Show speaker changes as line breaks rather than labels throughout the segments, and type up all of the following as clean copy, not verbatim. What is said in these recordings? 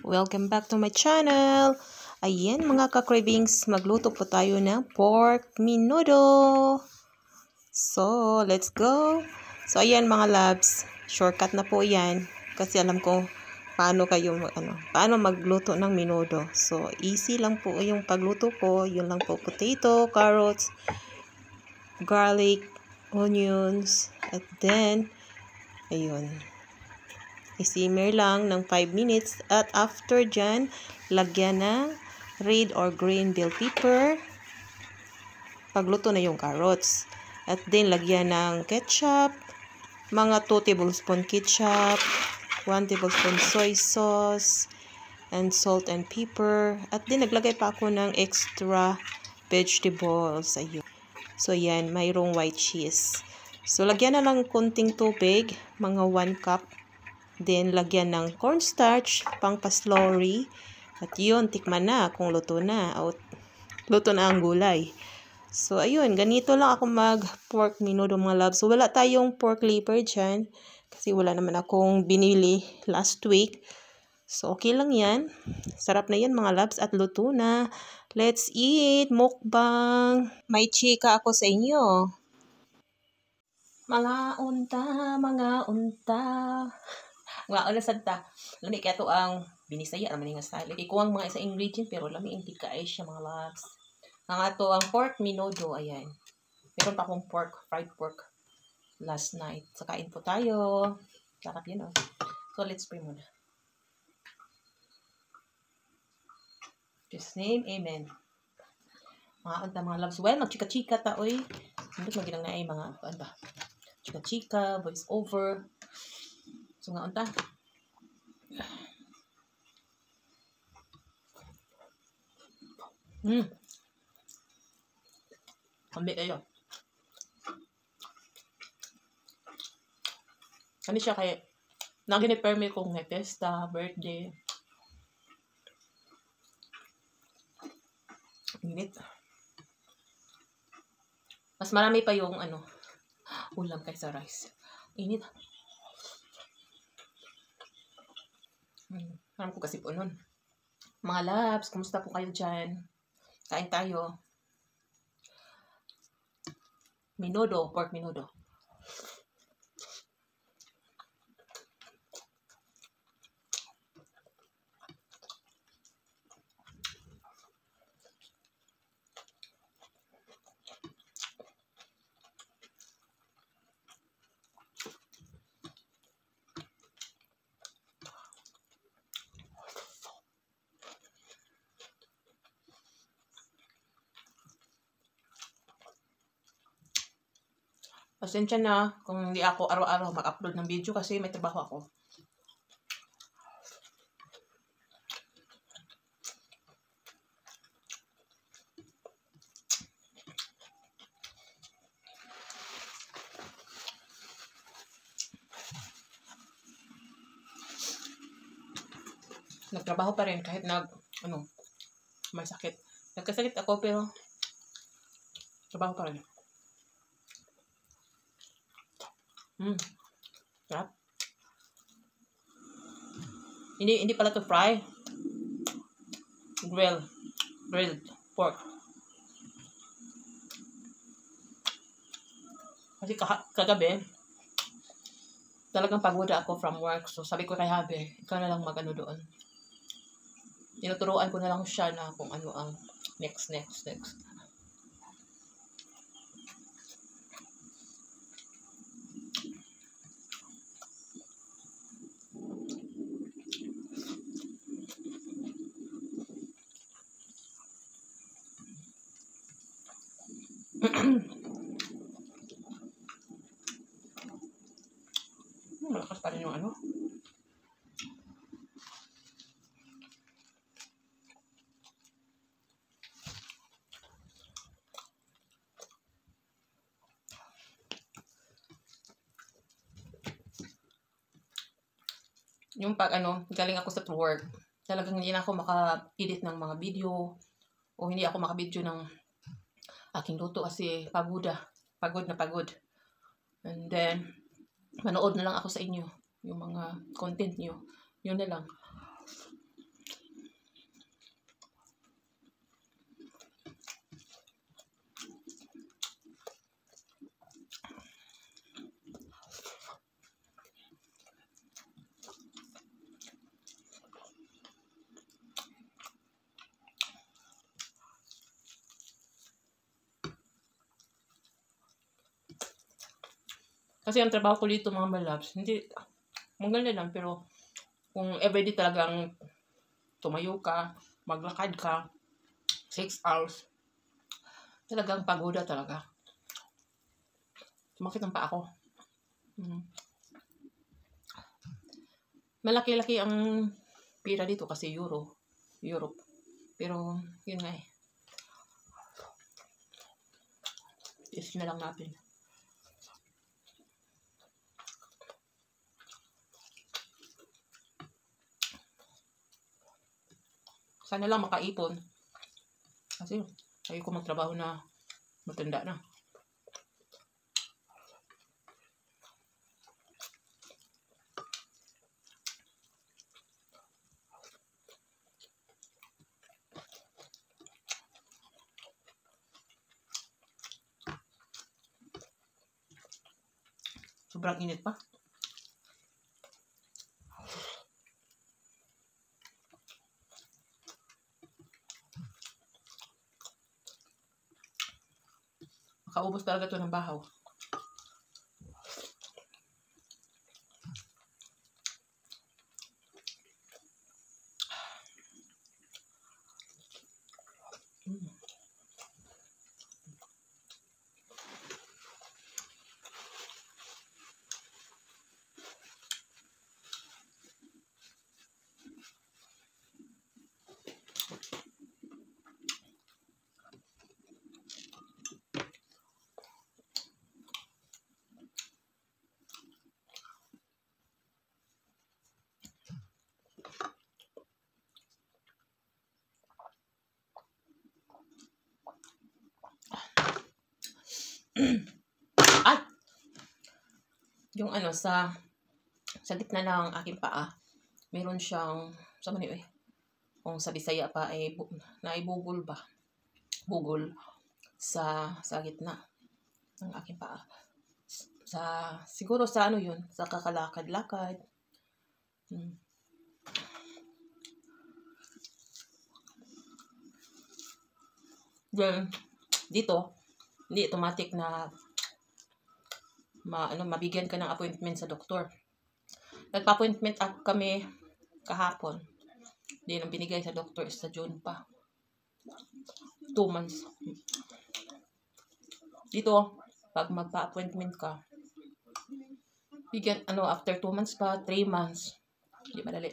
Welcome back to my channel. Ayan mga ka-cravings, magluto po tayo ng pork menudo. So, let's go. So, ayan mga loves, shortcut na po yan kasi alam ko paano paano magluto ng menudo. So, easy lang po yung pagluto ko. Yun lang po, potato, carrots, garlic, onions, at then ayun, i-simmer lang ng 5 minutes at after dyan, lagyan ng red or green bell pepper. Pagluto na yung carrots. At then, lagyan ng ketchup, mga 2 tablespoon ketchup, 1 tablespoon soy sauce, and salt and pepper. At then, naglagay pa ako ng extra vegetables. Ayun. So, yan, mayroong white cheese. So, lagyan na lang konting tubig, mga 1 cup. Then, lagyan ng cornstarch, pang paslurry. At yun, tikman na kung luto na. O, luto na ang gulay. So, ayun, ganito lang ako mag-pork menudo mga loves. So, wala tayong pork liver dyan. Kasi wala naman akong binili last week. So, okay lang yan. Sarap na yan mga loves at luto na. Let's eat! Mukbang! May chika ako sa inyo. Mga unta, mga unta. Nga una sadta, lami kaya to ang binisaya naman nga style. Ikuha ang mga isa ingredient pero lami hindi kaay siya mga loves. Ang ato ang pork menudo, ayan. Meron pa akong fried pork last night. So kain po tayo. Sarap yun oh. So let's pray muna. Just name, amen. Mga unta mga loves. Well, magchika-chika ta oy. Hindi maginang na ay mga ano ba? Chika-chika, voice over. So nga unta. Kambi kayo. Ano siya kay nagini-permit kong may testa, birthday. Init. Mas marami pa yung ulam kaysa rice. Init. Alam ko kasi po nun. Mga loves, kumusta po kayo dyan? Kain tayo. Menudo, pork menudo. Pasensya na kung hindi ako araw-araw mag-upload ng video kasi may trabaho ako. Nagtrabaho pa rin kahit may sakit. Nagkasakit ako pero trabaho pa rin. Sarap. Hindi pala to fry. Grilled pork. Kasi kagabi, talagang pagod ako from work. So sabi ko kay Habe, ikaw na lang doon. Tinuturuan ko na lang siya na kung ano ang next. Malakas pa rin yung yung pag galing ako sa work, talagang hindi na ako maka-edit ng mga video o hindi ako maka-video ng aking luto kasi pagod na pagod. And then, manood na lang ako sa inyo, yung mga content nyo. Yun na lang.
Kasi ang trabaho ko dito mga malabs, hindi, maganda lang, pero kung everyday talagang tumayo ka, maglakad ka, 6 hours, talagang pagoda talaga. Sumakit ang paa ko. Malaki-laki ang pira dito kasi Europe. Pero, yun nga eh. Is na lang natin. Sana lang makaipon. Kasi, ayoko magtrabaho na matanda na. Sobrang init pa. Makaubos talaga ito ng bahaw. Ay! Yung ano, sa gitna ng aking paa, meron siyang, sa mani eh, kung sa Bisaya pa, eh, naibugol ba? Bugol sa gitna ng aking paa. Siguro sa ano yun, sa kakalakad-lakad. Then, dito, hindi automatic na mabigyan ka ng appointment sa doktor. Nagpa-appointment kami kahapon. Hindi nang binigay sa doktor sa June pa. 2 months. Dito, pag magpa-appointment ka, bigyan, after 2 months pa, 3 months. Hindi madali.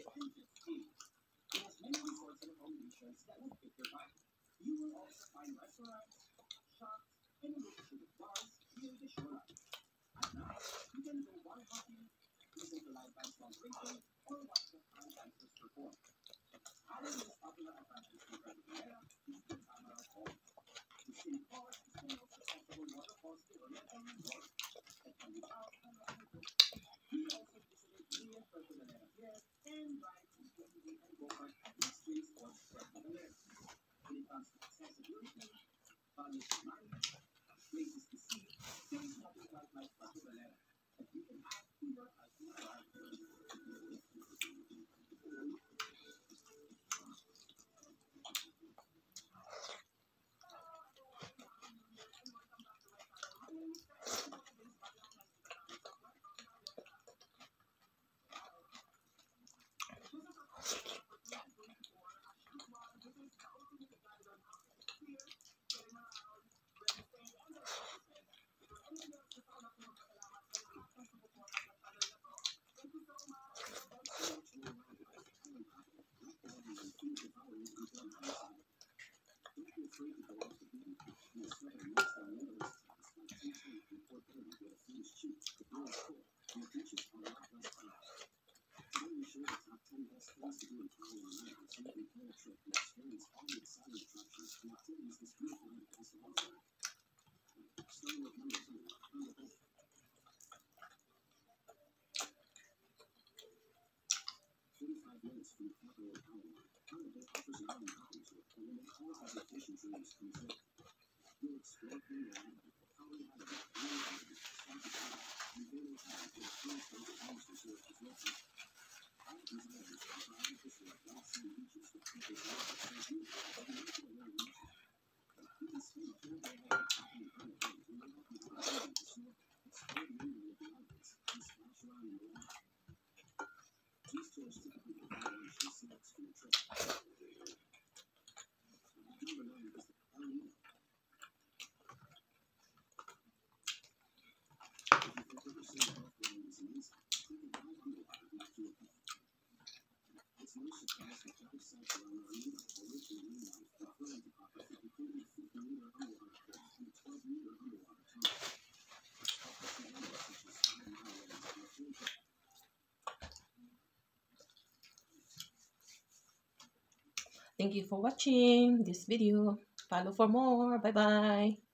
Thank you for watching this video. Follow for more. Bye-bye.